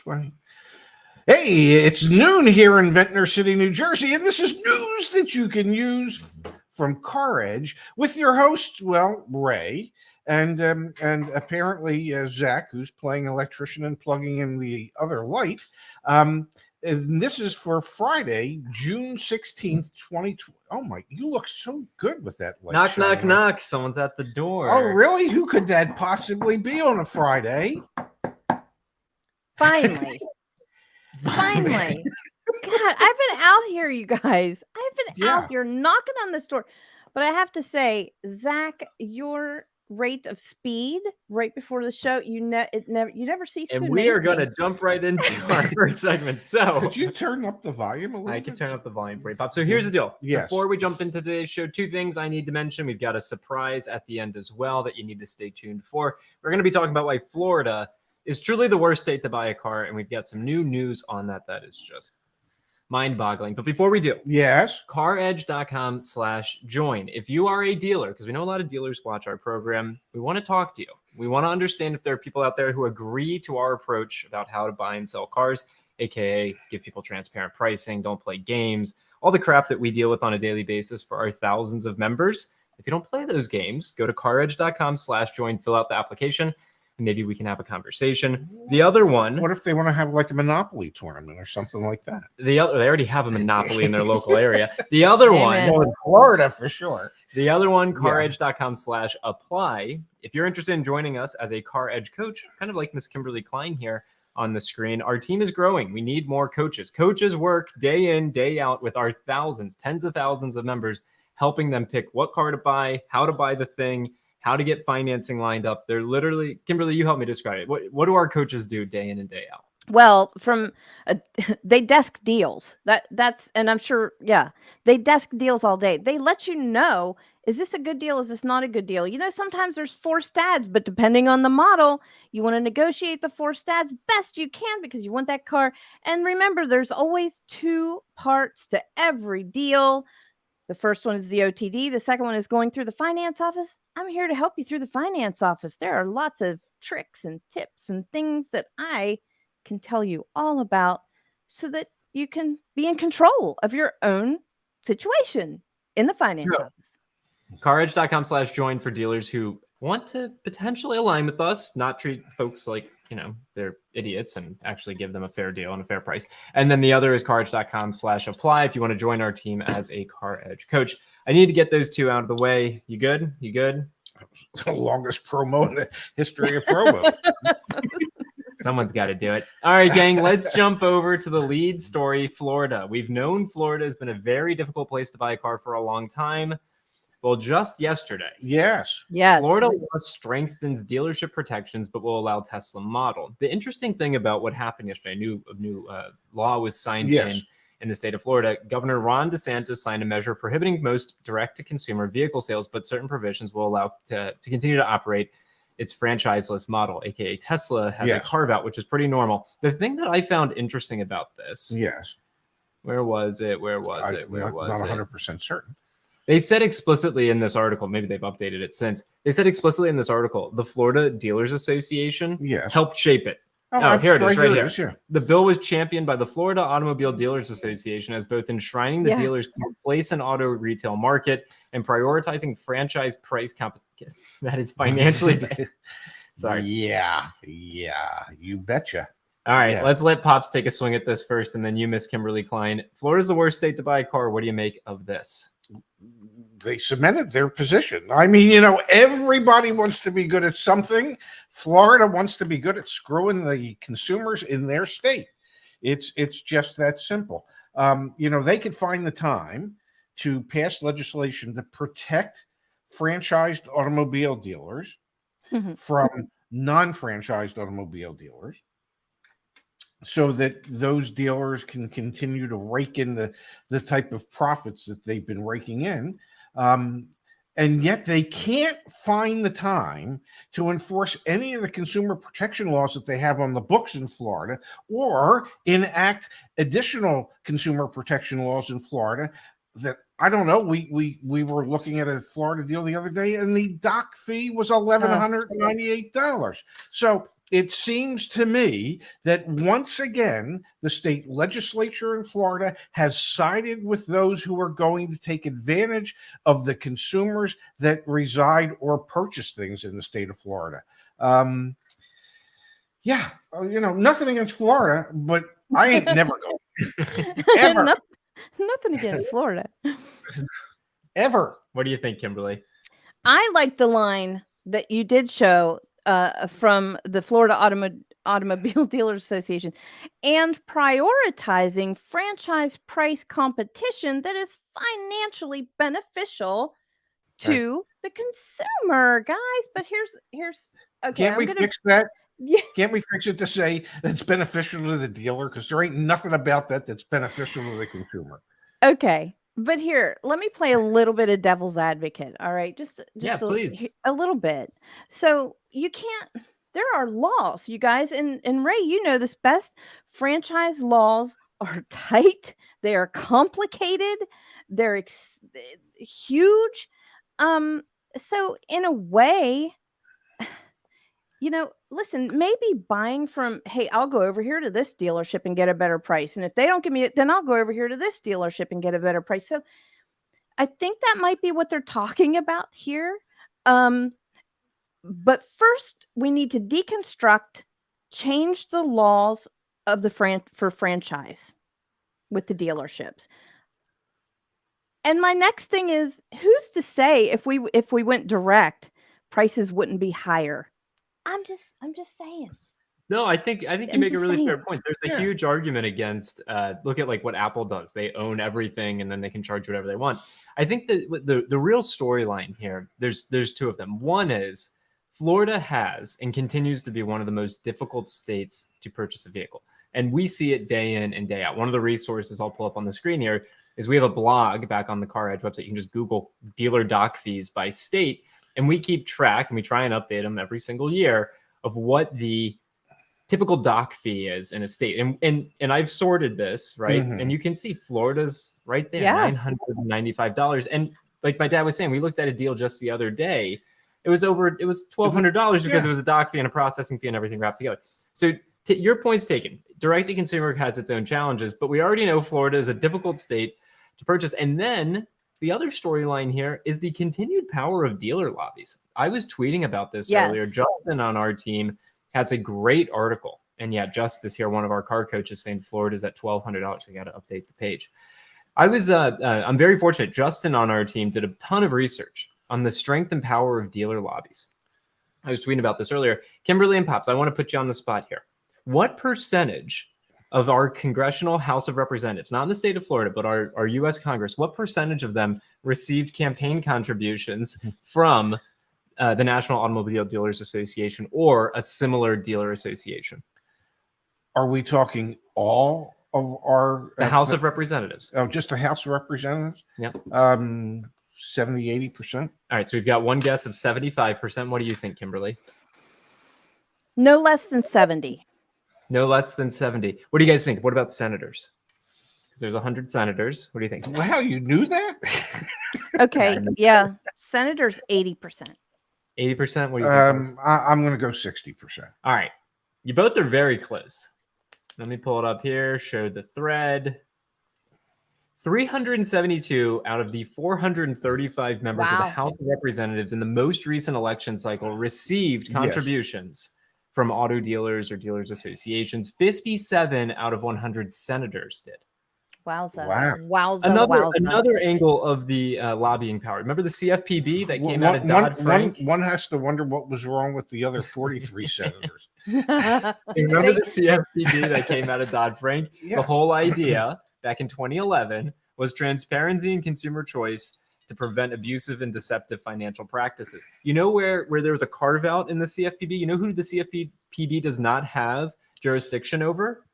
Right. Hey, it's noon here in Ventnor City, New Jersey, and this is news that you can use from CarEdge with your host, Ray, and apparently Zach, who's playing electrician and plugging in the other light. And this is for Friday, June 16th, 2020. Oh my, you look so good with that light. Knock, knock, knock. Someone's at the door. Oh, really? Who could that possibly be on a Friday? Finally. God, I've been out here, you guys. I've been out here knocking on this door. But I have to say, Zach, your rate of speed right before the show, you never cease to amaze me. And we are going to jump right into our first segment. So, could you turn up the volume a little bit? I can turn up the volume for you, Pop. So here's the deal. Yes. Before we jump into today's show, two things I need to mention. We've got a surprise at the end as well that you need to stay tuned for. We're going to be talking about why Florida is truly the worst state to buy a car, and we've got some new news on that is just mind-boggling. But before we do, yes, CarEdge.com/join. If you are a dealer, because we know a lot of dealers watch our program, we want to talk to you. We want to understand if there are people out there who agree to our approach about how to buy and sell cars, aka give people transparent pricing, don't play games, all the crap that we deal with on a daily basis for our thousands of members. If you don't play those games, go to CarEdge.com/join, fill out the application. Maybe we can have a conversation. The other one. What if they want to have like a Monopoly tournament or something like that? They already have a Monopoly in their local area. The other one. Well, in Florida for sure. The other one, CarEdge.com/apply. If you're interested in joining us as a CarEdge coach, kind of like Miss Kimberly Kline here on the screen, our team is growing. We need more coaches. Coaches work day in, day out with our thousands, tens of thousands of members, helping them pick what car to buy, how to buy the thing, how to get financing lined up. They're literally, Kimberly, you help me describe it. What do our coaches do day in and day out? Well, they desk deals. That's, and I'm sure, they desk deals all day. They let you know, is this a good deal? Is this not a good deal? You know, sometimes there's forced ads, but depending on the model, you want to negotiate the forced ads best you can because you want that car. And remember, there's always two parts to every deal. The first one is the OTD. The second one is going through the finance office. I'm here to help you through the finance office. There are lots of tricks and tips and things that I can tell you all about so that you can be in control of your own situation in the finance office. CarEdge.com/join for dealers who want to potentially align with us, not treat folks like, they're idiots and actually give them a fair deal and a fair price. And then the other is CarEdge.com/apply if you want to join our team as a CarEdge coach. I need to get those two out of the way. You good? You good? The longest promo in the history of promo. Someone's got to do it. All right, gang, let's jump over to the lead story, Florida. We've known Florida has been a very difficult place to buy a car for a long time. Well, just yesterday, yes, Florida law strengthens dealership protections, but will allow Tesla model. The interesting thing about what happened yesterday, a new law was signed in the state of Florida. Governor Ron DeSantis signed a measure prohibiting most direct-to-consumer vehicle sales, but certain provisions will allow to continue to operate its franchiseless model, aka Tesla has a carve-out, which is pretty normal. The thing that I found interesting about this, where was it? I'm not 100% certain. They said explicitly in this article, maybe they've updated it since, they said explicitly in this article, the Florida Dealers Association helped shape it. Oh, here it is, right here. The bill was championed by the Florida Automobile Dealers Association as both enshrining the dealers' place in auto retail market and prioritizing franchise price competition that is financially sorry. Yeah, you betcha. All right, let's let Pops take a swing at this first, and then you, Miss Kimberly Kline. Florida's the worst state to buy a car. What do you make of this? They cemented their position. I mean, everybody wants to be good at something. Florida wants to be good at screwing the consumers in their state. It's just that simple. They could find the time to pass legislation to protect franchised automobile dealers from non-franchised automobile dealers, so that those dealers can continue to rake in the type of profits that they've been raking in. And yet they can't find the time to enforce any of the consumer protection laws that they have on the books in Florida, or enact additional consumer protection laws in Florida that, I don't know, we were looking at a Florida deal the other day, and the doc fee was $1,198. So it seems to me that once again, the state legislature in Florida has sided with those who are going to take advantage of the consumers that reside or purchase things in the state of Florida. Yeah, nothing against Florida, but I ain't never going. Ever. Nothing against Florida. Ever. What do you think, Kimberly? I like the line that you did show from the Florida Automobile Dealers Association, and prioritizing franchise price competition that is financially beneficial to the consumer, guys. But here's okay. Can't we fix that? Yeah. Can't we fix it to say that's beneficial to the dealer? Because there ain't nothing about that's beneficial to the consumer. Okay. But here, let me play a little bit of devil's advocate. All right. Just please. A little bit. So you can't, there are laws, you guys, and Ray, you know this best. Franchise laws are tight. They are complicated. They're huge. So in a way, listen, maybe buying from, hey, I'll go over here to this dealership and get a better price. And if they don't give me it, then I'll go over here to this dealership and get a better price. So I think that might be what they're talking about here. But first, we need to deconstruct, change the laws of the for franchise with the dealerships. And my next thing is, who's to say if we went direct, prices wouldn't be higher? I'm just saying. No, I think you make a really fair point. There's a huge argument against look at like what Apple does. They own everything and then they can charge whatever they want. I think that the real storyline here, there's two of them. One is Florida has and continues to be one of the most difficult states to purchase a vehicle. And we see it day in and day out. One of the resources I'll pull up on the screen here is we have a blog back on the CarEdge website. You can just Google dealer doc fees by state. And we keep track and we try and update them every single year of what the typical doc fee is in a state. And I've sorted this, right? Mm-hmm. And you can see Florida's right there, $995. And like my dad was saying, we looked at a deal just the other day. It was $1,200 because it was a doc fee and a processing fee and everything wrapped together. So your point's taken. Direct to consumer has its own challenges, but we already know Florida is a difficult state to purchase. And then the other storyline here is the continued power of dealer lobbies. I was tweeting about this earlier. Justin on our team has a great article. And yeah, Justice here, one of our car coaches, saying Florida's at $1,200. We got to update the page. I'm very fortunate. Justin on our team did a ton of research on the strength and power of dealer lobbies. I was tweeting about this earlier. Kimberly and Pops, I want to put you on the spot here. What percentage of our congressional House of Representatives, not in the state of Florida, but our U.S. Congress, what percentage of them received campaign contributions from the National Automobile Dealers Association or a similar dealer association? Are we talking all of the House of Representatives? Oh, just the House of Representatives? Yeah. 70-80%. All right, so we've got one guess of 75%. What do you think, Kimberly? No less than 70. No less than 70. What do you guys think? What about senators? Because there's 100 senators. What do you think? Wow, you knew that? Okay, yeah. Senators, 80%. 80%? What do you think? I'm going to go 60%. All right. You both are very close. Let me pull it up here, show the thread. 372 out of the 435 members of the House of Representatives in the most recent election cycle received contributions from auto dealers or dealers associations. 57 out of 100 senators did. Wowza. Wow. Another angle of the lobbying power. Remember the CFPB that came out of Dodd-Frank? One has to wonder what was wrong with the other 43 senators. Remember the CFPB that came out of Dodd-Frank? Yeah. The whole idea back in 2011 was transparency and consumer choice to prevent abusive and deceptive financial practices. You know where there was a carve out in the CFPB? You know who the CFPB does not have jurisdiction over?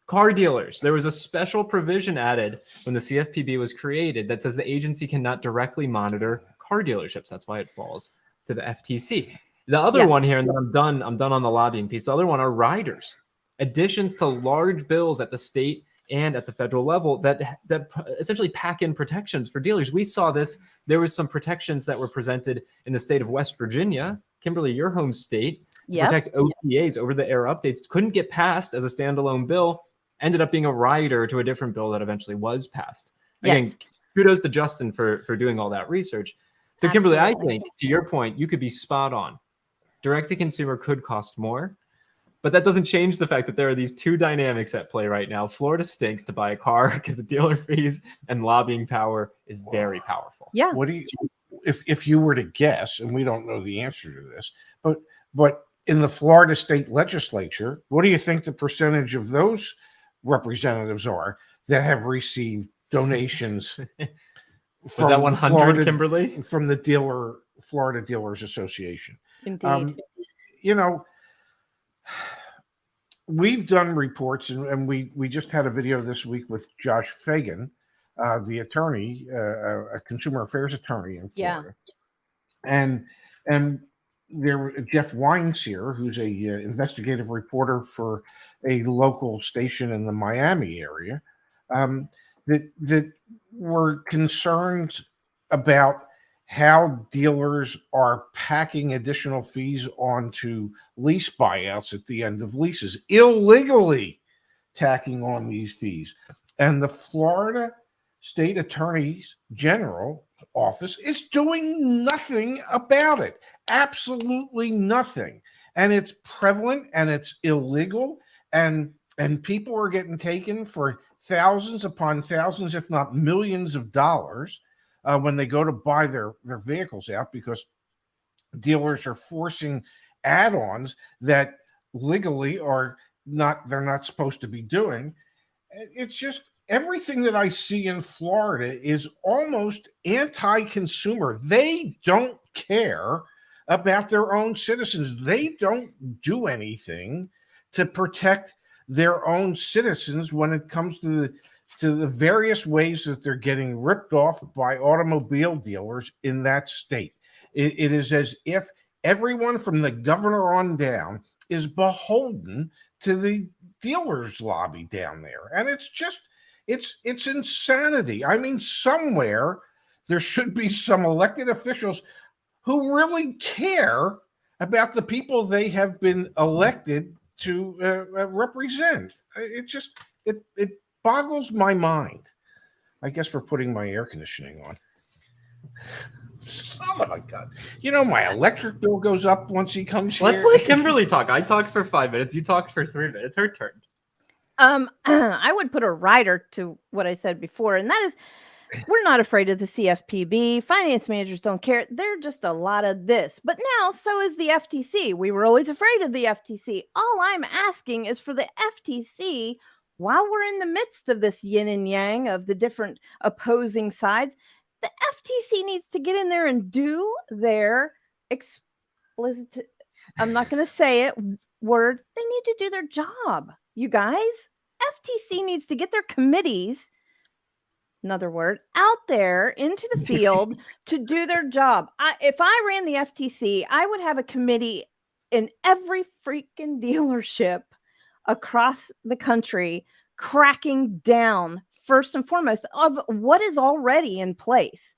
Car dealers. There was a special provision added when the CFPB was created that says the agency cannot directly monitor car dealerships. That's why it falls to the FTC. The other one here, and then I'm done on the lobbying piece. The other one are riders. Additions to large bills at the state and at the federal level that essentially pack in protections for dealers. We saw this. There was some protections that were presented in the state of West Virginia, Kimberly, your home state, to protect OTAs, over-the-air updates, couldn't get passed as a standalone bill, ended up being a rider to a different bill that eventually was passed. Again, kudos to Justin for doing all that research. So Kimberly, I think to your point, you could be spot on. Direct-to-consumer could cost more, but that doesn't change the fact that there are these two dynamics at play right now. Florida stinks to buy a car because the dealer fees and lobbying power is very powerful. Yeah. What do you, if you were to guess, and we don't know the answer to this, but in the Florida state legislature, what do you think the percentage of those representatives are that have received donations? Was that 100, Kimberly? From the Florida Dealers Association. Indeed. We've done reports, and we just had a video this week with Josh Fagan, the attorney, a consumer affairs attorney in Florida. And there, Jeff Wines here, who's a investigative reporter for a local station in the Miami area, that were concerned about how dealers are packing additional fees onto lease buyouts at the end of leases, illegally tacking on these fees. And the Florida State Attorney General office is doing nothing about it. Absolutely nothing. And it's prevalent and it's illegal, and people are getting taken for thousands upon thousands, if not millions of dollars when they go to buy their vehicles out, because dealers are forcing add-ons that legally they're not supposed to be doing. It's just everything that I see in Florida is almost anti-consumer. They don't care about their own citizens. They don't do anything to protect their own citizens when it comes to the various ways that they're getting ripped off by automobile dealers in that state. It is as if everyone from the governor on down is beholden to the dealers lobby down there. And it's just, it's insanity. I mean, somewhere there should be some elected officials who really care about the people they have been elected to represent. It boggles my mind. I guess we're putting my air conditioning on. Son of a gun. My electric bill goes up once he comes here. Let's let Kimberly talk. I talked for 5 minutes. You talked for 3 minutes. Her turn. I would put a rider to what I said before, and that is, we're not afraid of the CFPB. Finance managers don't care. They're just a lot of this. But now, so is the FTC. We were always afraid of the FTC. All I'm asking is for the FTC, while we're in the midst of this yin and yang of the different opposing sides, the FTC needs to get in there and do their explicit, I'm not going to say it, word. They need to do their job, you guys. FTC needs to get their committees, another word, out there into the field to do their job. If I ran the FTC, I would have a committee in every freaking dealership across the country cracking down first and foremost of what is already in place.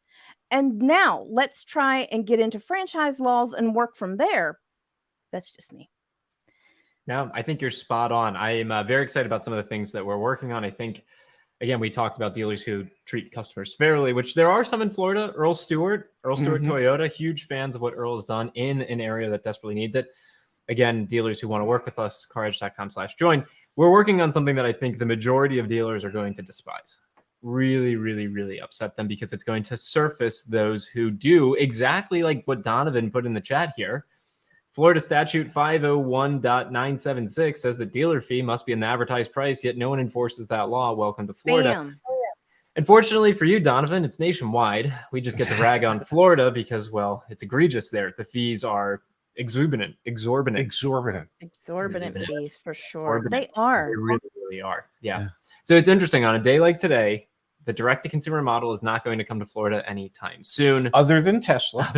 And now let's try and get into franchise laws and work from there. That's just me. No, I think you're spot on. I am very excited about some of the things that we're working on. I think, again, we talked about dealers who treat customers fairly, which there are some in Florida. Earl Stewart Toyota, huge fans of what Earl has done in an area that desperately needs it. Again, dealers who want to work with us, caredge.com/join. We're working on something that I think the majority of dealers are going to despise. Really, really, really upset them, because it's going to surface those who do exactly like what Donovan put in the chat here. Florida statute 501.976 says the dealer fee must be an advertised price, yet no one enforces that law. Welcome to Florida. Bam. Unfortunately for you, Donovan, it's nationwide. We just get to rag on Florida because, well, it's egregious there. The fees are exorbitant fees for sure. They are. They really, really are. Yeah. So it's interesting. On a day like today, the direct-to-consumer model is not going to come to Florida anytime soon. Other than Tesla.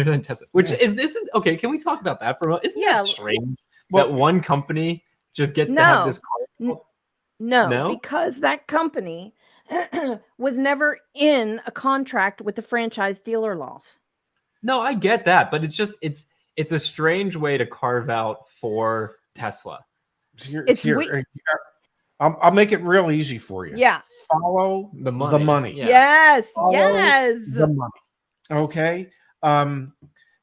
Which is okay. Can we talk about that for a moment? Isn't that strange that one company just gets to have this car? No, because that company was never in a contract with the franchise dealer laws. No, I get that, but it's it's a strange way to carve out for Tesla. I'll make it real easy for you. Yeah. Follow the money. Yeah. Yes. Follow yes. the money. Okay.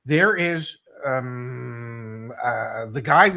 There is the guy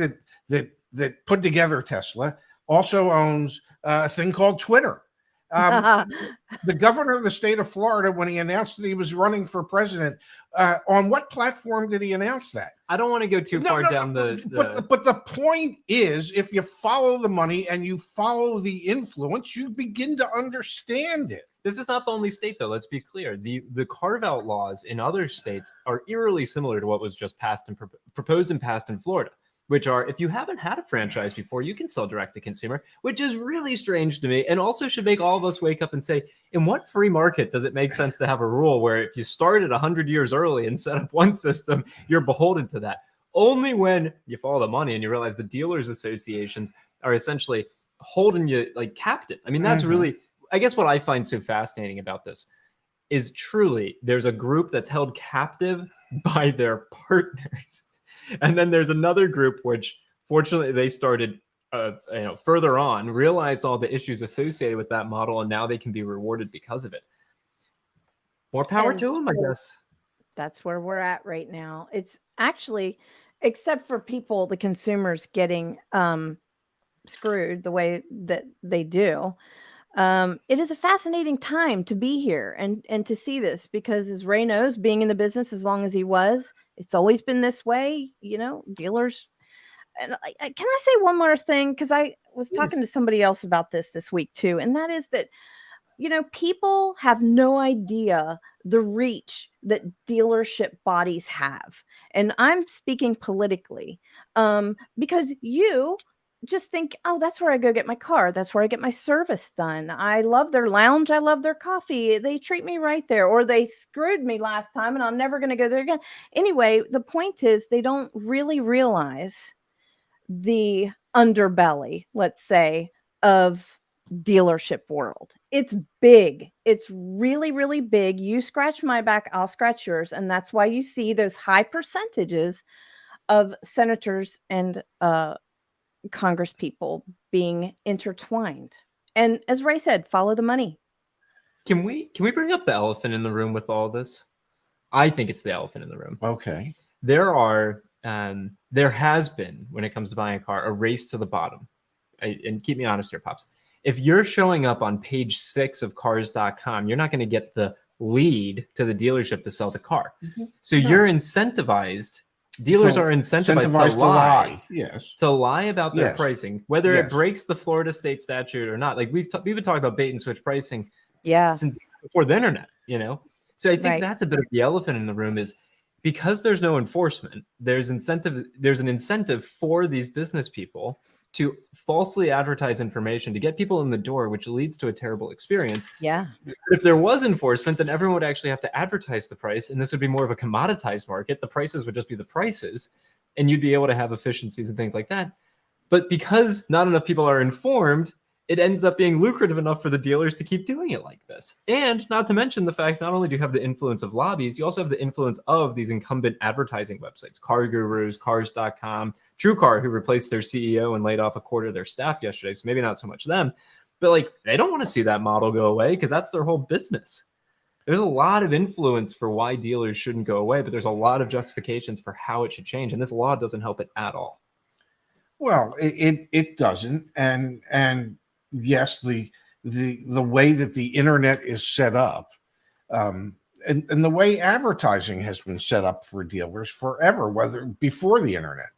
that put together Tesla also owns a thing called Twitter. The governor of the state of Florida, when he announced that he was running for president, on what platform did he announce that? I don't want to go too far down the. But the point is, if you follow the money and you follow the influence, you begin to understand it. This is not the only state, though. Let's be clear. The carve-out laws in other states are eerily similar to what was just passed and proposed and passed in Florida, which are, if you haven't had a franchise before, you can sell direct to consumer, which is really strange to me, and also should make all of us wake up and say, in what free market does it make sense to have a rule where if you started 100 years early and set up one system, you're beholden to that? Only when you follow the money and you realize the dealers associations are essentially holding you like captive. I mean, that's really, I guess what I find so fascinating about this is truly there's a group that's held captive by their partners. And then there's another group, which fortunately they started further on, realized all the issues associated with that model, and now they can be rewarded because of it. More power to them, I guess. That's where we're at right now. It's actually, except for people, the consumers getting screwed the way that they do. It is a fascinating time to be here and to see this, because as Ray knows, being in the business as long as he was, it's always been this way, dealers. And can I say one more thing? Because I was talking to somebody else about this week too. And that is that, people have no idea the reach that dealership bodies have. And I'm speaking politically, because you just think, oh, that's where I go get my car. That's where I get my service done. I love their lounge. I love their coffee. They treat me right there. Or they screwed me last time and I'm never going to go there again. Anyway, the point is they don't really realize the underbelly, let's say, of dealership world. It's big. It's really, really big. You scratch my back, I'll scratch yours. And that's why you see those high percentages of senators and Congress people being intertwined. And as Ray said, follow the money. Can we bring up the elephant in the room with all this? I think it's the elephant in the room. Okay. There has been, when it comes to buying a car, a race to the bottom. And keep me honest here, Pops. If you're showing up on page 6 of cars.com, you're not going to get the lead to the dealership to sell the car. So you're incentivized. Dealers are incentivized to lie. Yes. To lie about their pricing, whether it breaks the Florida state statute or not. Like we've been talking about bait and switch pricing since before the internet, So I think that's a bit of the elephant in the room, is because there's no enforcement, there's an incentive for these business people to falsely advertise information to get people in the door, which leads to a terrible experience. Yeah. If there was enforcement, then everyone would actually have to advertise the price, and this would be more of a commoditized market. The prices would just be the prices, and you'd be able to have efficiencies and things like that. But because not enough people are informed, it ends up being lucrative enough for the dealers to keep doing it like this. And not to mention the fact, not only do you have the influence of lobbies, you also have the influence of these incumbent advertising websites, Car Gurus, Cars.com, TrueCar, who replaced their CEO and laid off a quarter of their staff yesterday. So maybe not so much them, but they don't want to see that model go away because that's their whole business. There's a lot of influence for why dealers shouldn't go away, but there's a lot of justifications for how it should change. And this law doesn't help it at all. Well, it doesn't. And yes, the way that the internet is set up, and the way advertising has been set up for dealers forever, whether before the internet,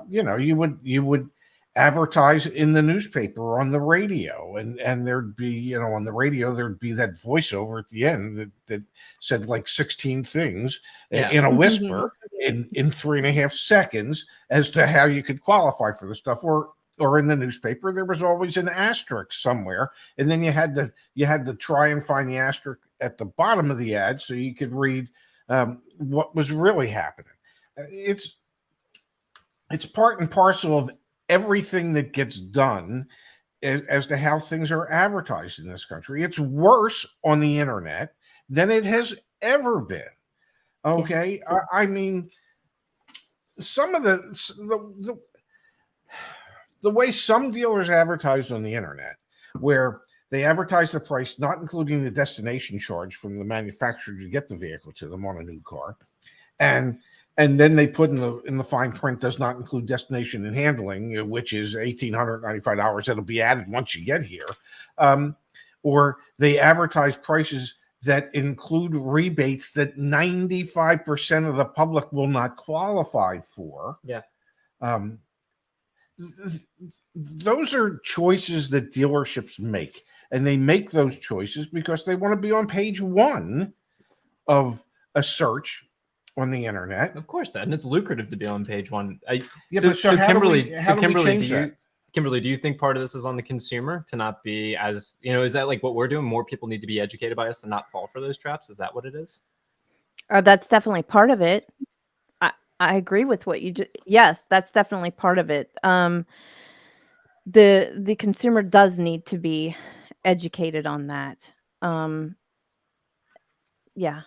you would advertise in the newspaper, on the radio, and there'd be, on the radio, there'd be that voiceover at the end that said like 16 things in a whisper in 3.5 seconds as to how you could qualify for the stuff. Or in the newspaper, there was always an asterisk somewhere, and then you had to try and find the asterisk at the bottom of the ad so you could read what was really happening. It's part and parcel of everything that gets done as to how things are advertised in this country. It's worse on the internet than it has ever been. Okay, I mean, some of the way some dealers advertise on the internet, where they advertise the price, not including the destination charge from the manufacturer to get the vehicle to them on a new car, and then they put in the fine print, does not include destination and handling, which is $1,895. That'll be added once you get here. Or they advertise prices that include rebates that 95% of the public will not qualify for. Yeah. Those are choices that dealerships make, and they make those choices because they want to be on page one of a search on the internet. Of course, and it's lucrative to be on page one. Kimberly, Kimberly, do you think part of this is on the consumer to not be as, is that like what we're doing? More people need to be educated by us to not fall for those traps. Is that what it is? That's definitely part of it. I agree with what you just. Yes, that's definitely part of it. The consumer does need to be educated on that. Yeah,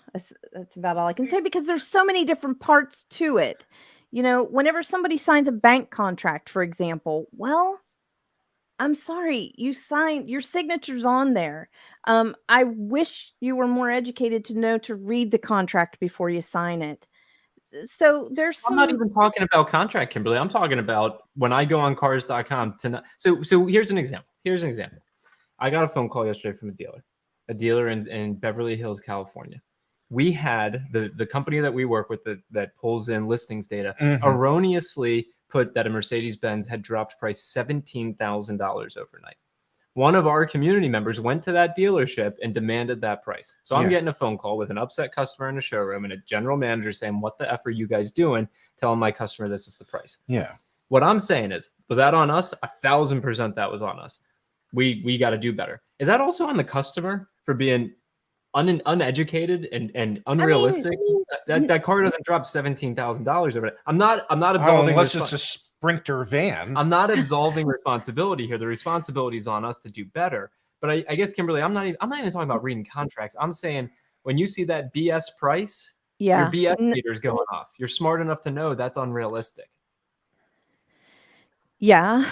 that's about all I can say, because there's so many different parts to it. Whenever somebody signs a bank contract, for example, well, I'm sorry, you signed, your signature's on there. I wish you were more educated to know to read the contract before you sign it. So there's I'm not even talking about contract, Kimberly. I'm talking about when I go on cars.com to so here's an example. I got a phone call yesterday from a dealer in Beverly Hills, California. We had the company that we work with that pulls in listings data erroneously put that a Mercedes-Benz had dropped price $17,000 overnight. One of our community members went to that dealership and demanded that price. So I'm getting a phone call with an upset customer in a showroom and a general manager saying, "What the F are you guys doing? Telling my customer this is the price." Yeah. What I'm saying is, was that on us? 1,000% that was on us. We got to do better. Is that also on the customer for being uneducated and unrealistic? That car doesn't drop $17,000 over it. I'm not absolving, unless it's a Sprinter van. I'm not absolving responsibility here. The responsibility is on us to do better. But I guess, Kimberly, I'm not even talking about reading contracts. I'm saying when you see that BS price, your BS meter's going off. You're smart enough to know that's unrealistic. Yeah,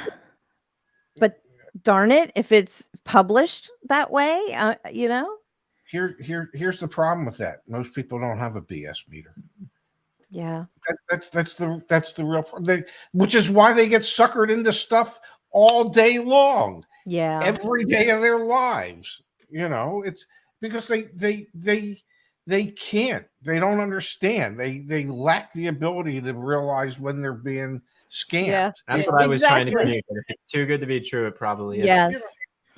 but darn it, if it's published that way, Here's the problem with that. Most people don't have a BS meter. Yeah, that's the real problem. Which is why they get suckered into stuff all day long. Yeah, every day of their lives. It's because they can't. They don't understand. They lack the ability to realize when they're being scammed. Yeah, that's what I was trying to communicate. If it's too good to be true, it probably is. Yes.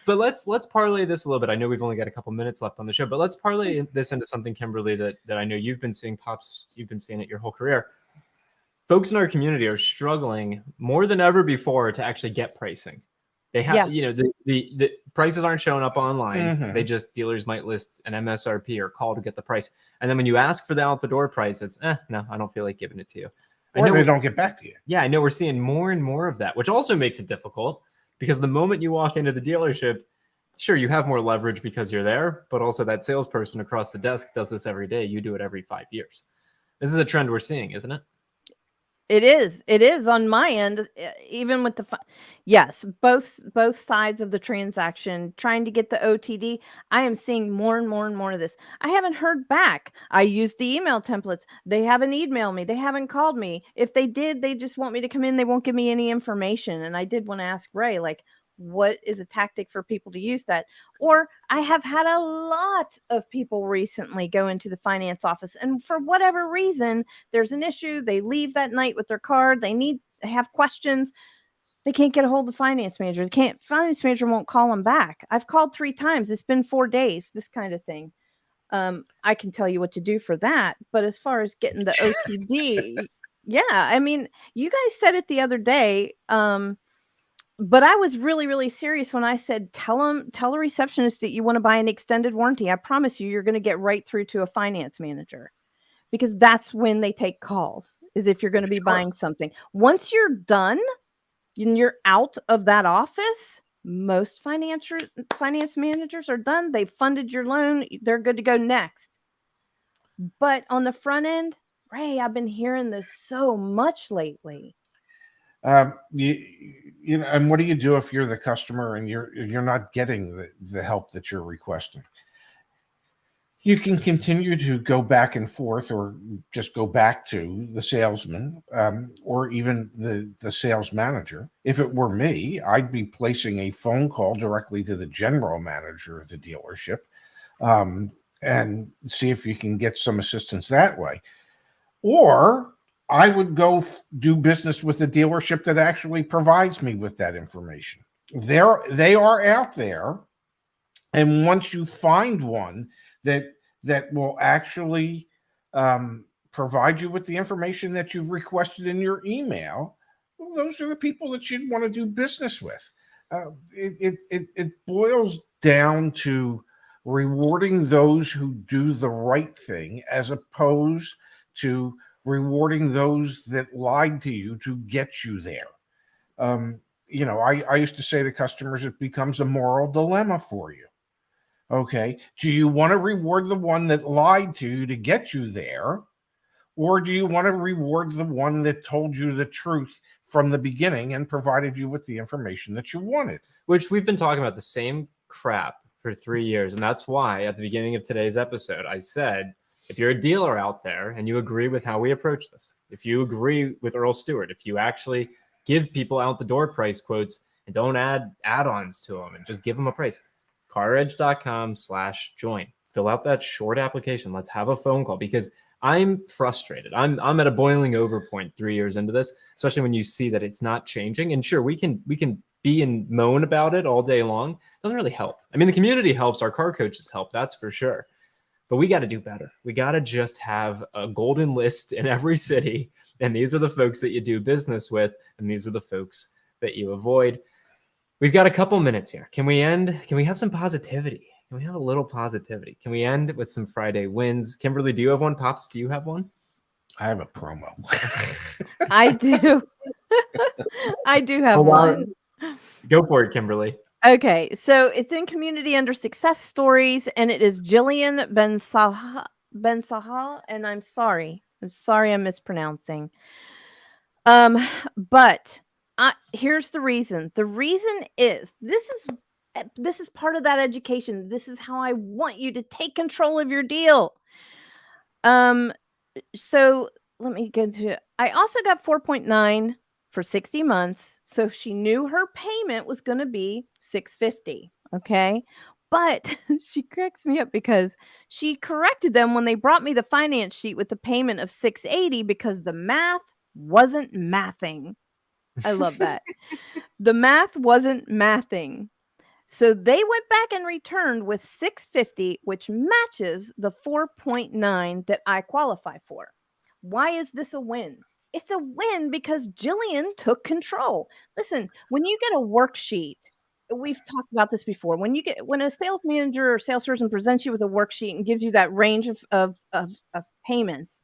But let's parlay this a little bit. I know we've only got a couple minutes left on the show, but let's parlay this into something, Kimberly, that I know you've been seeing, Pops, you've been seeing it your whole career. Folks in our community are struggling more than ever before to actually get pricing. They have, the prices aren't showing up online. They just, dealers might list an MSRP or call to get the price. And then when you ask for the out the door price, it's, no, I don't feel like giving it to you. Or they don't get back to you. Yeah, I know we're seeing more and more of that, which also makes it difficult. Because the moment you walk into the dealership, sure, you have more leverage because you're there, but also that salesperson across the desk does this every day. You do it every 5 years. This is a trend we're seeing, isn't it? It is on my end, even with yes, both sides of the transaction, trying to get the OTD. I am seeing more and more and more of this. I haven't heard back. I used the email templates. They haven't emailed me. They haven't called me. If they did, they just want me to come in. They won't give me any information. And I did want to ask Ray, like, what is a tactic for people to use that? Or I have had a lot of people recently go into the finance office, and for whatever reason, there's an issue. They leave that night with their card. They have questions. They can't get a hold of the finance manager. Finance manager won't call them back. I've called 3 times. It's been 4 days, this kind of thing. I can tell you what to do for that. But as far as getting the OTD, yeah, I mean, you guys said it the other day. But I was really, really serious when I said, tell a receptionist that you want to buy an extended warranty. I promise you're going to get right through to a finance manager, because that's when they take calls, is if you're going to be buying something. Once you're done and you're out of that office, most finance managers are done. They've funded your loan. They're good to go next. But on the front end, Ray, I've been hearing this so much lately. You know, and what do you do if you're the customer and you're not getting the help that you're requesting? You can continue to go back and forth, or just go back to the salesman, or even the sales manager. If it were me, I'd be placing a phone call directly to the general manager of the dealership, and see if you can get some assistance that way. Or I would go do business with the dealership that actually provides me with that information. They are out there, and once you find one that will actually provide you with the information that you've requested in your email, well, those are the people that you'd want to do business with. It boils down to rewarding those who do the right thing, as opposed to rewarding those that lied to you to get you there. You know, I used to say to customers, it becomes a moral dilemma for you. Okay, do you want to reward the one that lied to you to get you there? Or do you want to reward the one that told you the truth from the beginning and provided you with the information that you wanted? Which we've been talking about the same crap for 3 years. And that's why at the beginning of today's episode, I said, if you're a dealer out there and you agree with how we approach this, if you agree with Earl Stewart, if you actually give people out the door price quotes and don't add add-ons to them and just give them a price, CarEdge.com/join. Fill out that short application. Let's have a phone call, because I'm frustrated. I'm at a boiling over point 3 years into this, especially when you see that it's not changing. And sure, we can be and moan about it all day long. It doesn't really help. I mean, the community helps, our car coaches help, that's for sure. But we got to do better. We got to just have a golden list in every city. And these are the folks that you do business with. And these are the folks that you avoid. We've got a couple minutes here. Can we end? Can we have some positivity? Can we have a little positivity? Can we end with some Friday wins? Kimberly, do you have one? Pops, do you have one? I have a promo. I do. I do have one. Go for it, Kimberly. Okay, so it's in Community Under Success Stories, and it is Jillian Ben Sahal, and I'm sorry I'm mispronouncing. But here's the reason. The reason is this is part of that education. This is how I want you to take control of your deal. So let me get to it. I also got 4.9 for 60 months. So she knew her payment was going to be $650. Okay. But she cracks me up because she corrected them when they brought me the finance sheet with the payment of $680 because the math wasn't mathing. I love that. The math wasn't mathing. So they went back and returned with $650, which matches the 4.9 that I qualify for. Why is this a win? It's a win because Jillian took control. Listen, when you get a worksheet, we've talked about this before. When a sales manager or salesperson presents you with a worksheet and gives you that range of payments,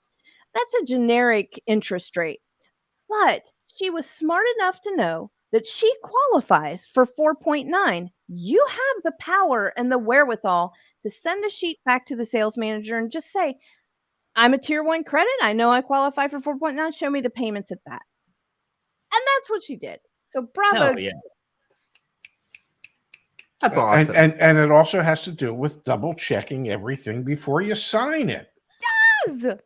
that's a generic interest rate. But she was smart enough to know that she qualifies for 4.9. You have the power and the wherewithal to send the sheet back to the sales manager and just say, I'm a tier 1 credit. I know I qualify for 4.9. Show me the payments at that. And that's what she did. So bravo. Oh, yeah. That's awesome. And it also has to do with double checking everything before you sign it. Yes.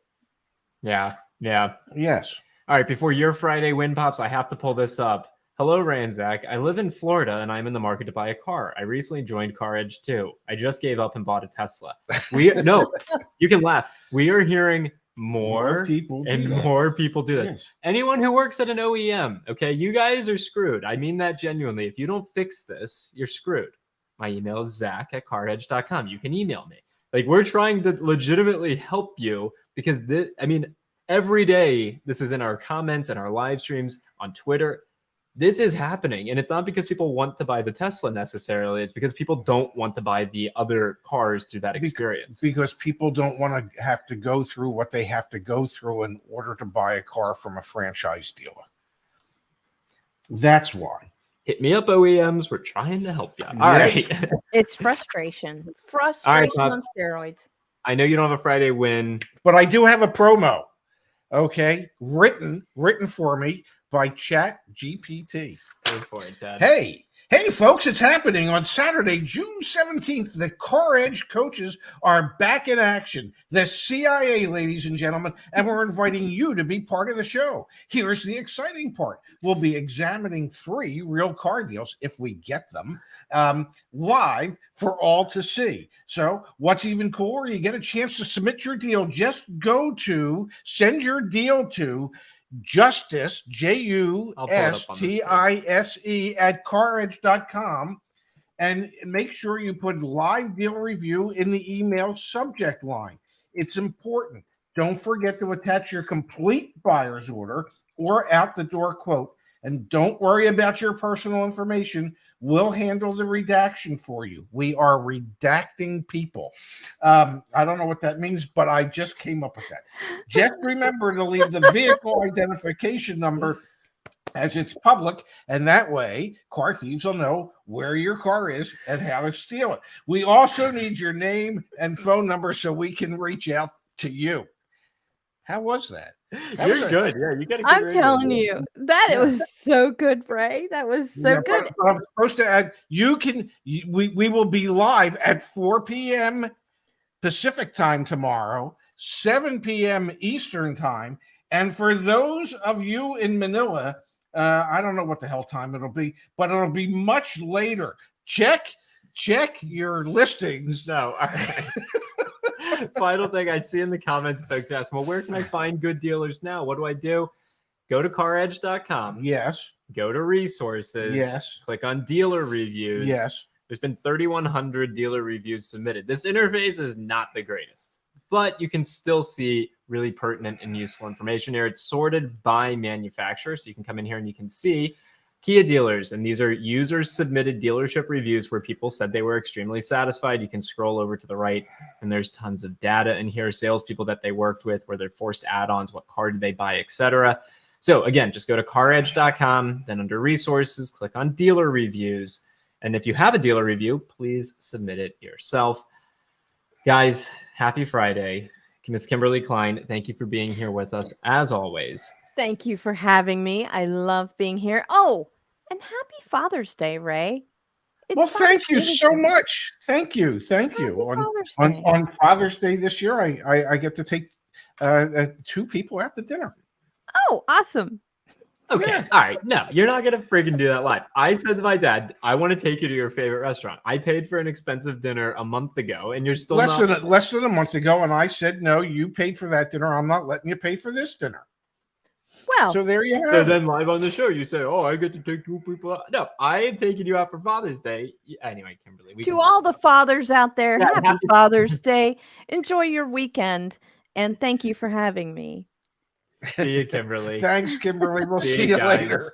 Yeah. Yeah. Yes. All right. Before your Friday win, Pops, I have to pull this up. Hello, Ranzak. I live in Florida and I'm in the market to buy a car. I recently joined CarEdge too. I just gave up and bought a Tesla. No, you can laugh. We are hearing more people do this. Yes. Anyone who works at an OEM, okay, you guys are screwed. I mean that genuinely. If you don't fix this, you're screwed. My email is zach@caredge.com. You can email me. Like, we're trying to legitimately help you because every day this is in our comments and our live streams on Twitter. This is happening, and it's not because people want to buy the Tesla necessarily. It's because people don't want to buy the other cars through that experience. Because people don't want to have to go through what they have to go through in order to buy a car from a franchise dealer. That's why. Hit me up, OEMs. We're trying to help you. All right. It's frustration. Frustration on steroids. I know you don't have a Friday win. But I do have a promo. Okay, written for me by Chat GPT. Go for it, Dad. Hey, folks, it's happening on Saturday, June 17th. The CarEdge coaches are back in action. The CIA, ladies and gentlemen, and we're inviting you to be part of the show. Here's the exciting part. We'll be examining 3 real car deals, if we get them, live for all to see. So what's even cooler, you get a chance to submit your deal. Just send your deal to Justice, Justise at CarEdge.com, and make sure you put live deal review in the email subject line. It's important. Don't forget to attach your complete buyer's order or out the door quote. And don't worry about your personal information. We'll handle the redaction for you. We are redacting people. I don't know what that means, but I just came up with that. Just remember to leave the vehicle identification number as it's public, and that way car thieves will know where your car is and how to steal it. We also need your name and phone number so we can reach out to you. How was that? You're good. Yeah, you got. I'm telling you, it was so good, Ray. That was so good. But I'm supposed to add. We will be live at 4 p.m. Pacific time tomorrow, 7 p.m. Eastern time, and for those of you in Manila, I don't know what the hell time it'll be, but it'll be much later. Check your listings. No, all right. Final thing I see in the comments, folks ask, well, where can I find good dealers now? What do I do? Go to CarEdge.com. Yes. Go to resources. Yes. Click on dealer reviews. Yes. There's been 3,100 dealer reviews submitted. This interface is not the greatest, but you can still see really pertinent and useful information here. It's sorted by manufacturer, so you can come in here and you can see Kia dealers, and these are users submitted dealership reviews where people said they were extremely satisfied. You can scroll over to the right and there's tons of data in here, salespeople that they worked with, where they're forced add-ons, what car did they buy, etc. So again, just go to CarEdge.com, then under resources, click on dealer reviews. And if you have a dealer review, please submit it yourself. Guys, happy Friday. Ms. Kimberly Kline, thank you for being here with us as always. Thank you for having me. I love being here. Oh, and happy Father's Day, Ray. Well, thank you so much. Thank you. On Father's Day this year, I get to take 2 people out to dinner. Oh, awesome. Okay. Yeah. All right. No, you're not going to freaking do that live. I said to my dad, I want to take you to your favorite restaurant. I paid for an expensive dinner a month ago, and you're still less than a month ago. And I said, no, you paid for that dinner. I'm not letting you pay for this dinner. Well, so there you have So it. then live on the show, you say, oh, I get to take 2 people out. No, I am taking you out for Father's Day. Anyway, Kimberly. To all the fathers out there, happy Father's Day. Enjoy your weekend. And thank you for having me. See you, Kimberly. Thanks, Kimberly. We'll see you later.